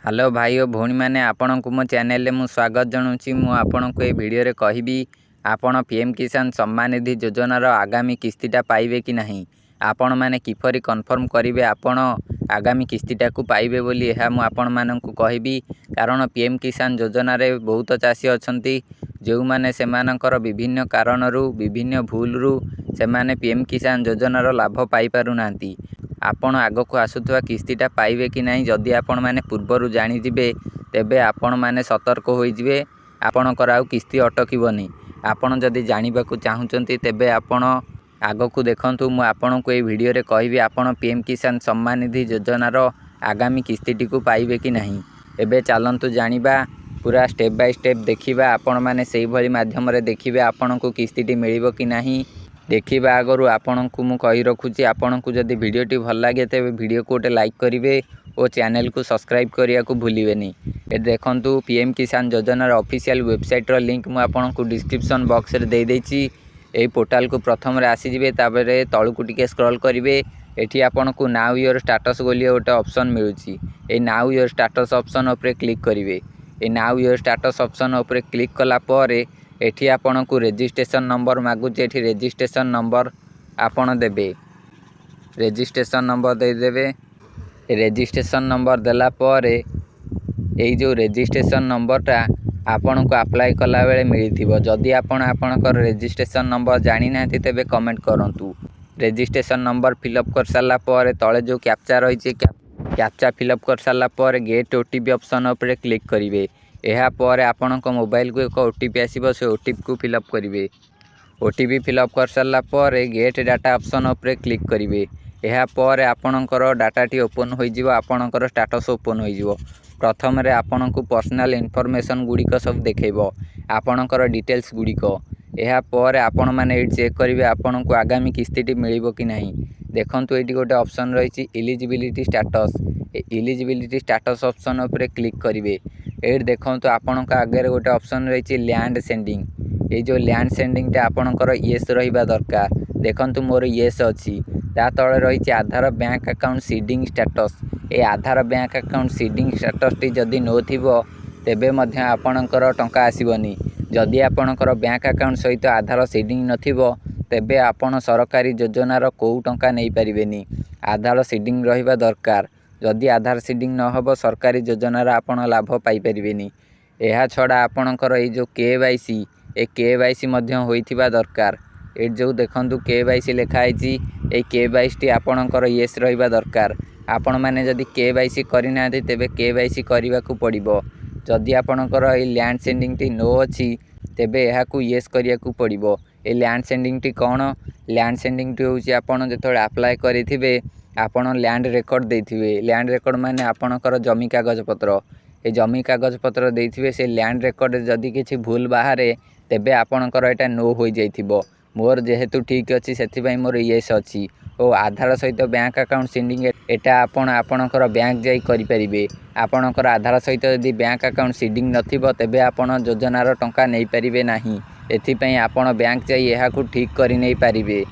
Hello भाई और भौणी मैंने आपण को मो चैनल में स्वागत जनाऊँगी। मुझे वीडियो रे कहबी आपण पीएम किसान सम्मान निधि योजनार आगामी किस्तीटा पाइबे कि नहीं, आपण मैंने किपरि कन्फर्म करेंगे आपण आगामी किस्तीटा को पाइबे बोली यह आपण मानक कहबी। कारण पीएम किसान योजना रे बहुत चाषी अच्छी जो मैंने सेमानकर विभिन्न कारणरू विभिन्न भूलरू से माने पीएम किसान योजनार लाभ पाई पारु नांती। आपण आग को आसुवा किस्तीटा पाइबे कि नहीं, जदि आपण मैंने पूर्वर जाणीजे तेबे आपण मैंने सतर्क होइजिबे, आपणकर आउ किस्ती अटकबनी। आपण जदि जानिबाकु चाहुचंती तेबे आपण आग को देखंतु। मु आपण को ए वीडियो रे कहबी आपण पीएम किसान सम्मान निधि योजनार आगामी किस्तीटी को पाइबे कि नहीं। एबे चलंतु जानिबा, पूरा स्टेप बाय स्टेप देखिबा। आपण माने सेही भली माध्यम रे देखिबे आपण को किस्तीटी मिलिबो कि नहीं। देखिबा आगरू आपण को मु कहि रखुची, आपण को जदि वीडियोटी भल लागे तेबे वीडियो को गोटे लाइक करेंगे और चैनल को सब्सक्राइब करिया को भूलिबेनी। ए देखंतु पीएम किसान योजनार ऑफिशियल वेबसाइट रो लिंक मु आपण को डिस्क्रिप्शन बॉक्स रे दे देछि। एई पोर्टल को प्रथम रे आसी जिवे, ताबरे तळु को टिके स्क्रॉल करिवे। एठी आपण को नाउ योर स्टेटस बोली गोटे ऑप्शन मिलुची। ए नाउ योर स्टेटस ऑप्शन ऊपर क्लिक करिवे। ए नाउ योर स्टेटस ऑप्शन ऊपर क्लिक कला परे एठी आपण को रजिस्ट्रेशन नंबर मागुचे। एठी रजिस्ट्रेशन नंबर आपण देबे, रजिस्ट्रेशन नंबर दे देबे। रजिस्ट्रेशन नंबर देला परे एई जो रजिस्ट्रेशन नंबरटा आपण को अप्लाई कला बेले मिलिथिबो। जदि आपण आपणकर रजिस्ट्रेशन नंबर जानि नांती तेबे कमेंट करंतु। रजिस्ट्रेशन नंबर फिलअप कर साला परे तळे जो कैप्चा रहिছে कैप्चा फिलअप कर साला परे गेट ओटीपी ऑप्शन ऊपर क्लिक करिवे। एहा परे आपणक मोबाइल को एक ओटीपी आसीबो, से ओटीपी को फिलअप करिवे। ओटीपी फिलअप कर साला परे गेट डाटा ऑप्शन ऊपर क्लिक करिवे। एहा परे आपणकर डाटाटी ओपन होई जिवो, आपणकर स्टेटस ओपन होई जिवो। प्रथम रे आपणकु पर्सनल इन्फॉर्मेशन गुड़िक सब देखैबो, आपणकर डिटेल्स गुड़िक। एहा परे आपण माने एट चेक करिवे आपणकु आगामी किस्तीटी मिलिबो कि नहीं। देखंतु एटी गोटे ऑप्शन रहिछि eligibility status. Eligibility status option ऊपर क्लिक करिवे। एट देखंतु आपणक आगे गोटे ऑप्शन रहिछि लैंड सेंडिंग। ए जो लैंड सेंडिंग टा आपणकर येस रहिबा दरकार। देखंतु मोर येस अछि। ता तळे रहिछि Aadhaar bank account seeding status. ए Aadhaar bank account seeding status टी जदि नो थिबो तेबे मध्य आपणकर टंका आसीबनी। जदि आपणकर बैंक अकाउंट सहित आधार सीडिंग नथिबो तेबे आपण सरकारी योजनार को टंका नहीं पारिबेनी। आधार सीडिंग रहिबा दरकार। जदि आधार सीडिंग न होबो सरकारी योजनार आपण लाभ पाई पारिबेनी। एहा छडा आपणकर ए जो केवाईसी, ए केवाईसी मध्य होइथिबा दरकार। ए जो देखंतु केवाईसी लेखा आइछि, ए केवाईसी टी आपणकर येस रहिबा दरकार। आपण माने जदि केवाईसी करि नांती तेबे केवाईसी करिवा को पड़िबो। जदि आपणकर a land sending T no अछि तेबे एहा को येस करिया को पड़िबो। A land sending T cone? Land sending T होछि आपण जेतोळे अप्लाई करिथिबे आपण लैंड रेकॉर्ड देथिबे। लैंड रेकॉर्ड माने आपणकर जमी कागज पत्र। ए जमी कागज पत्र देथिबे, से लैंड रेकॉर्ड जदि किछि भूल बाहरे तेबे आपणकर एटा नो होई जाइथिबो। मोर जेहेतु ठीक अछि सेथि पई मोर येस अछि। ओ आधार सहित बैंक अकाउंट सीडिंग एटा आपण आपणकर बैंक जाई करि परिबे। आपणकर आधार सहित यदि बैंक अकाउंट सीडिंग नथिबो तेबे आपण योजनार टंका नै परिबे नाही। एथि पई आपण बैंक जाई एहा को ठीक करि नै परिबे।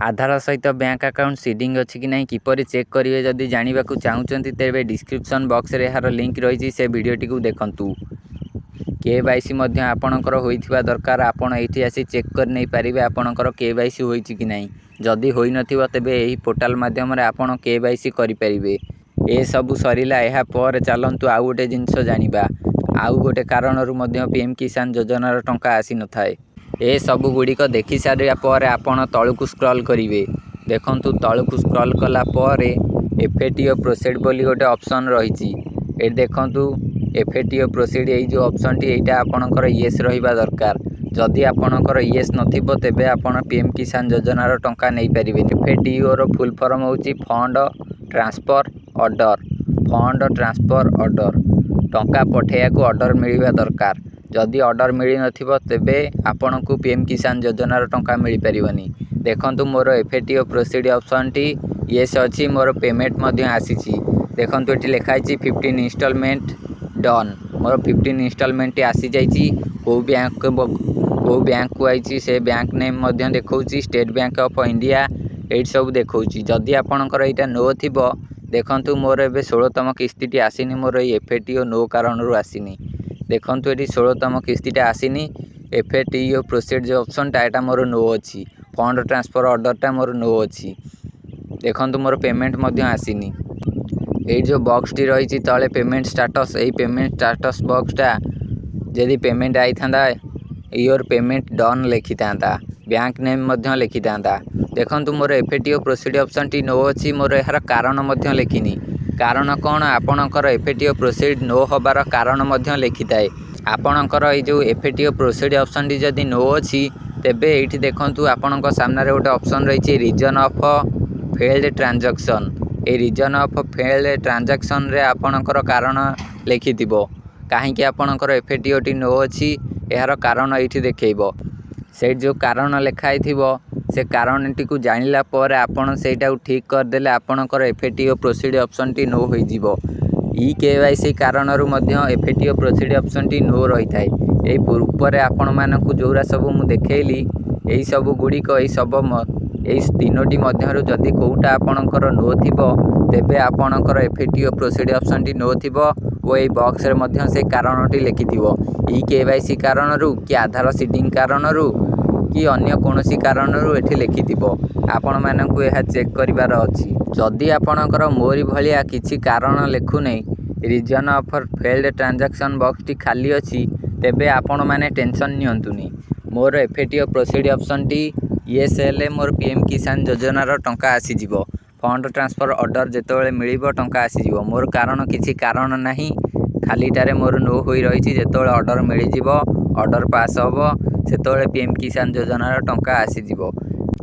आधार सहित बैंक अकाउंट सीडिंग अछि कि नहीं किपरि चेक करिवे जदि जानिबाकु चाहुचंती तेबे डिस्क्रिप्शन बॉक्स रे एहार लिंक रहिछि, से वीडियोटी को देखंतु। केवाईसी मध्य आपणकर होइथिबा दरकार। आपण एठी आसी चेक कर नै परिबे आपणकर केवाईसी होइछि कि नहीं। जदि होई नथिबो तेबे एही पोर्टल माध्यम रे आपण केवाईसी करि परिबे। ए सब सरिला। एहा पर चलंतु आउ गोटे जिंस जानिबा। आउ गोटे कारणरू मध्य पीएम किसान योजनार टंका आसी न थाए। ए सब गुड़िक देखि सारिया पर आपण तळु को स्क्रॉल करिवे। देखंतु तळु को स्क्रॉल कला परे एफएटीओ प्रोसीड बोली गोटे ऑप्शन रहिछि। ए देखंतु एफएटीओ प्रोसीड, ए जो ऑप्शन टी एटा आपणकर येस रहिबा दरकार। जदि आपणकर येस नथिबो तेबे आपण पीएम किसान योजनार टंका नै परिबे। एफएटीओ रो फुल फॉर्म होछि fund transfer order. Fund transfer order, टंका पठेया को ऑर्डर मिलिबा दरकार। जदि ऑर्डर मिली नथिबो तेबे आपण को पीएम किसान योजनार टंका मिली परिबनी। देखंतु मोर एफएटीओ प्रोसीड ऑप्शन टी येस अछि। मोर पेमेंट मध्य आसीछि। देखंतु एठी लेखा आछि 15 इंस्टॉलमेंट डन। मोर 15 इंस्टॉलमेंट टी आसी जाइछि। को बैंक को आइछि से बैंक नेम मध्य देखौछि स्टेट बैंक ऑफ इंडिया। एट सब देखौछि। जदि आपणकर एटा नो थिबो देखंतु मोर एबे 16तम किस्तीटी आसीनी मोर एफएटीओ नो कारणरू आसीनी। देखंतु एटी 16तम किस्तीटा आसीनी एफएटीओ प्रोसीड जो ऑप्शनटा एटा मोर नो अछि। फंड ट्रांसफर ऑर्डरटा मोर नो अछि। देखंतु मोर पेमेंट मध्य आसीनी। एई जो बॉक्सटी रही तले पेमेंट स्टेटस एई पेमेंट स्टेटस बॉक्सटा यदि पेमेंट आई थांदा योर पेमेंट डन लिखि थांदा बैंक नेम मध्य लिखि थांदा। देखंतु मोर एफएटीओ प्रोसीड ऑप्शन टी नो अछि। मोर एहार कारण मध्य लिखिनी। कारण कौन आपणकर एफएटीओ प्रोसीड नो होबार कारण मध्य लिखिथाए। आपणकर ए जो एफएटीओ प्रोसीड ऑप्शन टी जदि नो अछि तेबे एठी देखंतु आपणक सामने रे गोटे ऑप्शन रही रीजन ऑफ फेल्ड ट्रांजैक्शन। ए रीजन ऑफ फेल्ड ट्रांजैक्शन रे आपणकर कारण लिखिथिबो काहेकि आपणकर एफएटीओ टी नो अछि एहार कारण एठी देखैबो। से जो कारण लिखाई थिबो से कारण टी को जानिला पर आपण सेटा ठीक कर देले आपणकर एफएटीओ प्रोसीड ऑप्शन टी नो होई जिवो। ई केवाईसी कारणरू मध्य एफएटीओ प्रोसीड ऑप्शन टी नो रही थाए। एई ऊपर आपण मानकु जोरा सब मु देखैली एई सब गुडी को एई सब एई तीनोटी मध्यरु जदि कोउटा आपणकर नो थिबो तेबे आपणकर एफएटीओ प्रोसीड ऑप्शन टी नो थिबो ओ एई बॉक्स रे मध्य से कारणटी लिखिथिबो। ई केवाईसी कारणरू कि आधार सीडिंग कारणरू कि अन्य कोनोसी कारणरू एठी लिखिथिबो। आपण मानकु एहा चेक करिवार अछि। जदि आपणकर मोरी भलिया किछि कारण लेखु नै reason of failed transaction box टी खाली अछि तेबे आपण माने टेंशन नियंतुनी। मोर एफएटीओ प्रोसीड ऑप्शन टी यस हेले मोर पीएम किसान योजना रो टंका आसी जिवो। फंड ट्रांसफर ऑर्डर जेतेबेले मिलिबो टंका आसी जिवो। मोर कारण किछि कारण नाही खालीटारे मोर नो होई रहिछि। जेतेबेले ऑर्डर मिलि जिवो ऑर्डर पास होबो सेतेबेले पीएम किसान योजना रो टंका आसी जिवो।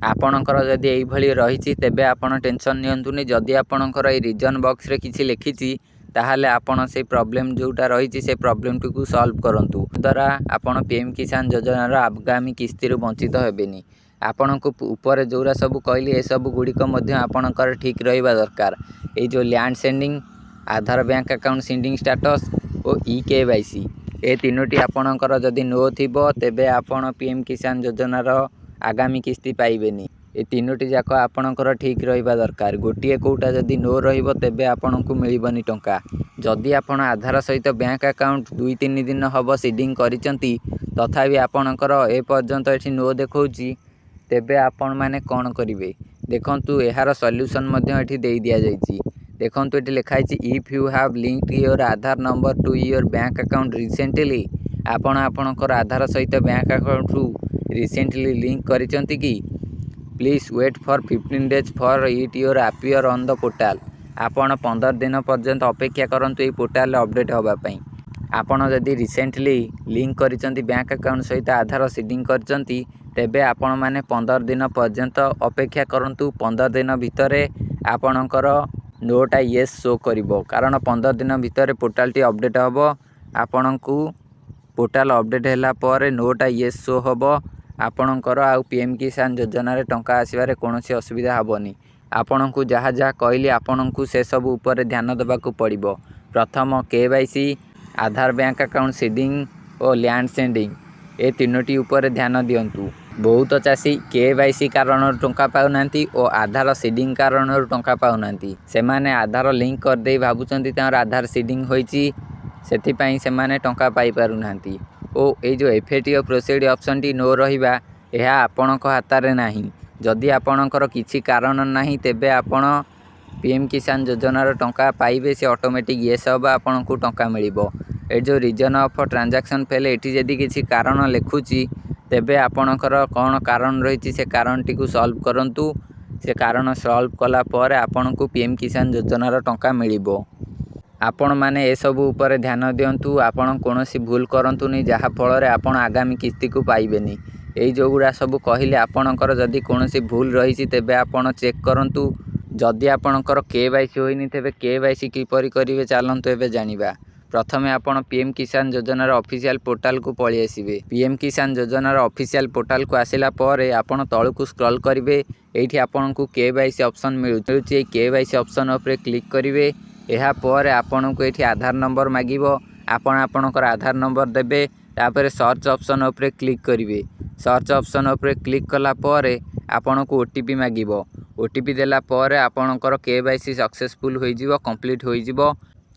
आपणकर जदि एई भली रहिछि तेबे आपण टेंशन नियंतुनी। जदि आपणकर ए रीजन बॉक्स रे किछि लिखिछि ताहाले आपण से प्रॉब्लम जोटा रहिछि से प्रॉब्लम टी को सॉल्व करंतु द्वारा आपण पीएम किसान योजना रो आगामी किस्ती रो वंचित हेबेनी। आपणको ऊपर जोरा सब कहली ए सब गुडी को मध्य आपणकर ठीक रहिबा दरकार। ए जो लैंड सेंडिंग आधार बैंक अकाउंट सेंडिंग स्टेटस और ई केवाईसी ए तीनोटी आपणकर जदि नो थिबो तेबे आपण पीएम किसान योजना रो आगामी किस्ती पाइबेनी। ए तीनोटी जाक आपणकर ठीक रहिबा दरकार। गोटिए कोउटा जदि नो रहिबो तेबे आपणकु मिलिबनी टंका। जदि आपण आधार सहित बैंक अकाउंट 2-3 दिन हबो सीडिंग करिसंती तथापि आपणकर ए पर्यंत एठी नो देखौची तेबे आपण माने कोन करिवे। देखंतु एहार सॉल्यूशन मध्य एठी देई दिया जाईची। देखंतु एठी लिखाइछि if you have linked your Aadhaar number to your bank account recently. आपण आपणकर आधार सहित बैंक अकाउंट रु रिसेंटली लिंक करिसंती कि please wait for 15 days for it your appear on the portal. आपण 15 दिन पर्यंत अपेक्षा करंतु ए पोर्टल अपडेट होबा पई। आपण जदि रिसेंटली लिंक करिसंती बैंक अकाउंट सहित आधार सीडिंग करिसंती तेबे आपण माने 15 दिन पर्यंत अपेक्षा करंतु। 15 दिन भितरे आपणकर नोटा येस शो करिवो कारण 15 दिन भितरे पोर्टल टी अपडेट होबो। आपणकु पोर्टल अपडेट हैला परे नोटा येस शो होबो। आपणकर आ पीएम किसान योजना रे टंका आसीबारे कोनोसी असुविधा हबोनी। आपणकु जहा जहा कहली आपणकु से सब ऊपर ध्यान देबाकू पड़िबो। प्रथम केवाईसी आधार बैंक अकाउंट सीडिंग और लैंड सेंडिंग ए तीनोटी ऊपर ध्यान दियंतु। बहुत चाषी केवाईसी कारण टंका पाउनांती और आधार सीडिंग कारण टंका पाउनांती। सेमाने आधार लिंक कर दे भाबुचंती तार आधार सीडिंग होईची सेथिपाई सेमाने टंका पाई पारुनांती। ओ ए जो एफएटीओ प्रोसीड ऑप्शन टी नो रहिबा एहा आपणक हातारे नाही। जदि आपणकर किछि कारण नाही तेबे आपण पीएम किसान योजना रो टंका पाइबे से ऑटोमेटिक येस होबा आपणकु टंका मिलिबो। ए जो रीजन ऑफ ट्रांजैक्शन फेल एठी जदि किछि कारण लेखुची तेबे आपणकर कोन कारण रहिछि से कारण टी को सॉल्व करंतु। से कारण सॉल्व कला परे आपणकु पीएम किसान योजना रो टंका मिलिबो। आपण माने ए सब ऊपर ध्यान दियंतु। आपण कोनोसी भूल करंतुनी जहा फल रे आपण आगामी किस्ती को पाइबेनी। एई जो गुडा सब कहिले आपणकर जदि कोनोसी भूल रहिछि तेबे आपण चेक करंतु। जदि आपणकर केवाईसी होइनी तेबे केवाईसी किपरि करिवे चालंतु एबे जानिबा। प्रथमे आपण पीएम किसान योजना रो ऑफिशियल पोर्टल को पळि आसीबे। पीएम किसान योजना रो ऑफिशियल पोर्टल को आसिला परे आपण तळकु स्क्रॉल करिवे। एठी आपणकु केवाईसी ऑप्शन मिलुछि। ए केवाईसी ऑप्शन ऊपर क्लिक करिवे। एहा परे आपणकु एठी आधार नंबर मागिबो। आपण आपणकर आधार नंबर देबे। तापरे सर्च ऑप्शन ऊपर क्लिक करिवे। सर्च ऑप्शन ऊपर क्लिक कला परे आपणकु ओटीपी मागिबो। ओटीपी देला पर आपणकर केवाईसी सक्सेसफुल होइजिवो कंप्लीट होइजिवो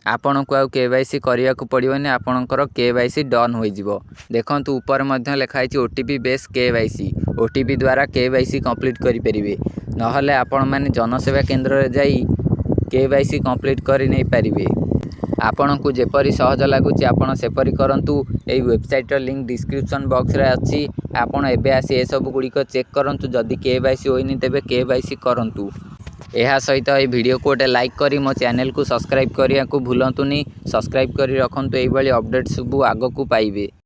आपणको आउ केवाईसी करिया को पड़िबोनी आपणकर केवाईसी डन होइजिवो। देखंतु ऊपर मध्य लिखा है ओटीपी बेस केवाईसी ओटीपी द्वारा केवाईसी कंप्लीट करि परिबे नहले आपण माने जनसेवा केंद्र रे जाई केवाईसी कंप्लीट करि नै परिबे। आपणको जेपरी सहज लागुची आपण सेपरी करंतु एई वेबसाइट रो लिंक डिस्क्रिप्शन बॉक्स रे अछि आपण एबे आसी ए सब गुडी को चेक करंतु जदी केवाईसी होइनी तेबे केवाईसी करंतु। एहा सहित ए वीडियो को गोटे लाइक करी मो चैनल को सब्सक्राइब करिया को भूलंतुनी सब्सक्राइब करी रखंतु एई भली अपडेट सब आगो को पाइबे।